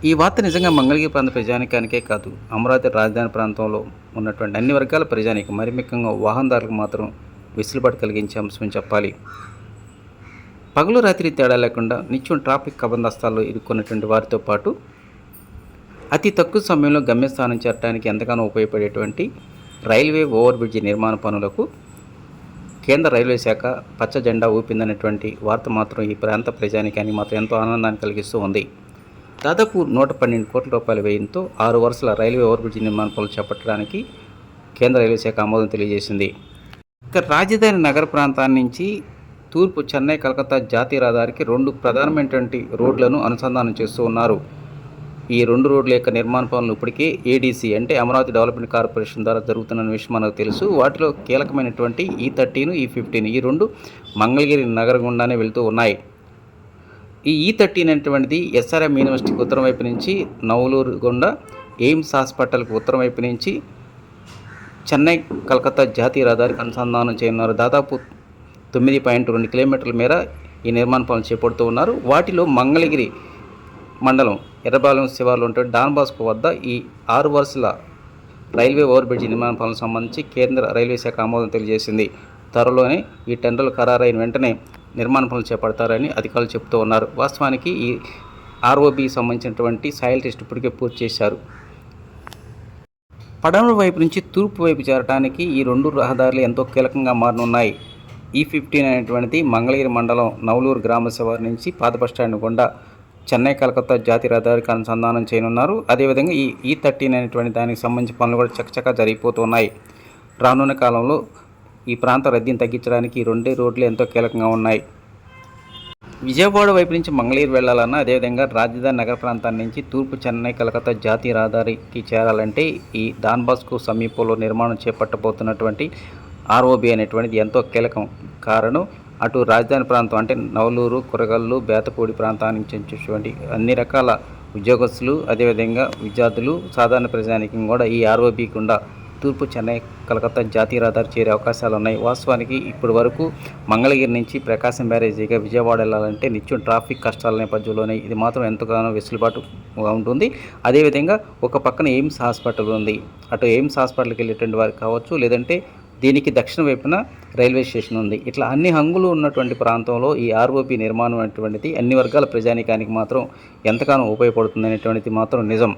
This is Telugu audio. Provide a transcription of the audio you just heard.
ఈ వార్త నిజంగా మంగళగిరి ప్రాంత ప్రజానికానికే కాదు, అమరావతి రాజధాని ప్రాంతంలో ఉన్నటువంటి అన్ని వర్గాల ప్రజానికి, మరి ముఖ్యంగా వాహనదారులకు మాత్రం వెసులుబాటు కలిగించే అంశం చెప్పాలి. పగలు రాత్రి తేడా లేకుండా నిత్యం ట్రాఫిక్ కబందస్తాల్లో ఇరుక్కున్నటువంటి వారితో పాటు అతి తక్కువ సమయంలో గమ్యస్థానం చేరడానికి ఎంతగానో ఉపయోగపడేటువంటి రైల్వే ఓవర్ బ్రిడ్జి నిర్మాణ పనులకు కేంద్ర రైల్వే శాఖ పచ్చ జెండా ఊపిందనేటువంటి వార్త మాత్రం ఈ ప్రాంత ప్రజానికానికి మాత్రం ఎంతో ఆనందాన్ని కలిగిస్తూ ఉంది. దాదాపు 112 కోట్ల రూపాయల వ్యయంతో 6 వరుసల రైల్వే ఓవర్ బ్రిడ్జి నిర్మాణ పనులు చేపట్టడానికి కేంద్ర రైల్వే శాఖ ఆమోదం తెలియజేసింది. ఇక రాజధాని నగర ప్రాంతాన్ని నుంచి తూర్పు చెన్నై కలకత్తా జాతీయ రహదారికి 2 ప్రధానమైనటువంటి రోడ్లను అనుసంధానం చేస్తూ ఉన్నారు. ఈ 2 రోడ్ల యొక్క నిర్మాణ పనులు ఇప్పటికే ఏడీసీ అంటే అమరావతి డెవలప్మెంట్ కార్పొరేషన్ ద్వారా జరుగుతున్న విషయం మనకు తెలుసు. వాటిలో కీలకమైనటువంటి E13, E15 ఈ 2 మంగళగిరి నగరం గుండానే వెళ్తూ ఉన్నాయి. ఈ E13 అనేటువంటిది SRM యూనివర్సిటీకి ఉత్తరం వైపు నుంచి నవలూరు గుండా ఎయిమ్స్ హాస్పిటల్కి ఉత్తరం వైపు నుంచి చెన్నై కలకత్తా జాతీయ రహదారికి అనుసంధానం చేయనున్నారు. దాదాపు 9.2 కిలోమీటర్ల మేర ఈ నిర్మాణ పనులు చేపడుతూ ఉన్నారు. వాటిలో మంగళగిరి మండలం ఎర్రబాలెం శివార్లో ఉంటే డాన్ బాస్కో వద్ద ఈ 6 వరుసల రైల్వే ఓవర్ బ్రిడ్జి నిర్మాణ పనులకు సంబంధించి కేంద్ర రైల్వే శాఖ ఆమోదం తెలియజేసింది. త్వరలోనే ఈ టెండర్లు ఖరారైన వెంటనే నిర్మాణ పనులు చేపడతారని అధికారులు చెబుతూ ఉన్నారు. వాస్తవానికి ఈ ROBకి సంబంధించినటువంటి సాయిల్ టెస్ట్ ఇప్పటికే పూర్తి చేశారు. పడమర వైపు నుంచి తూర్పు వైపు చేరడానికి ఈ 2 రహదారులు ఎంతో కీలకంగా మారనున్నాయి. E15 అనేటువంటిది మంగళగిరి మండలం నవలూరు గ్రామ శివారు నుంచి పాత బస్టాండ్ గుండా చెన్నై కలకత్తా జాతీయ రహదారికి అనుసంధానం చేయనున్నారు. అదేవిధంగా ఈ E13 అనేటువంటి దానికి సంబంధించిన పనులు కూడా చకచకా జరిగిపోతున్నాయి. రానున్న కాలంలో ఈ ప్రాంత రద్దీని తగ్గించడానికి ఈ 2 రోడ్లు ఎంతో కీలకంగా ఉన్నాయి. విజయవాడ వైపు నుంచి మంగళగిరి వెళ్లాలన్నా, అదేవిధంగా రాజధాని నగర ప్రాంతాన్ని నుంచి తూర్పు చెన్నై కలకత్తా జాతీయ రహదారికి చేరాలంటే ఈ డాన్ బాస్కో సమీపంలో నిర్మాణం చేపట్టబోతున్నటువంటి ROB అనేటువంటిది ఎంతో కీలకం. కారణం అటు రాజధాని ప్రాంతం అంటే నవలూరు, కురగల్లు, బేతపూడి ప్రాంతానికి చెందినటువంటి అన్ని రకాల ఉద్యోగస్తులు, అదేవిధంగా విద్యార్థులు, సాధారణ ప్రజానికం కూడా ఈ ROB గుండా తూర్పు చెన్నై కలకత్తా జాతీయ రహదారి చేరే అవకాశాలు ఉన్నాయి. వాస్తవానికి ఇప్పటి వరకు మంగళగిరి నుంచి ప్రకాశం బ్యారేజీగా విజయవాడ వెళ్ళాలంటే నిత్యం ట్రాఫిక్ కష్టాల నేపథ్యంలోనే ఇది మాత్రం ఎంతగానో వెసులుబాటుగా ఉంటుంది. అదేవిధంగా ఒక పక్కన ఎయిమ్స్ హాస్పిటల్ ఉంది. అటు ఎయిమ్స్ హాస్పిటల్కి వెళ్ళేటువంటి వారికి కావచ్చు, లేదంటే దీనికి దక్షిణ వైపున రైల్వే స్టేషన్ ఉంది. ఇట్లా అన్ని హంగులు ఉన్నటువంటి ప్రాంతంలో ఈ ROB నిర్మాణం అనేటువంటిది అన్ని వర్గాల ప్రజానీకానికి మాత్రం ఎంతగానో ఉపయోగపడుతుంది అనేటువంటిది మాత్రం నిజం.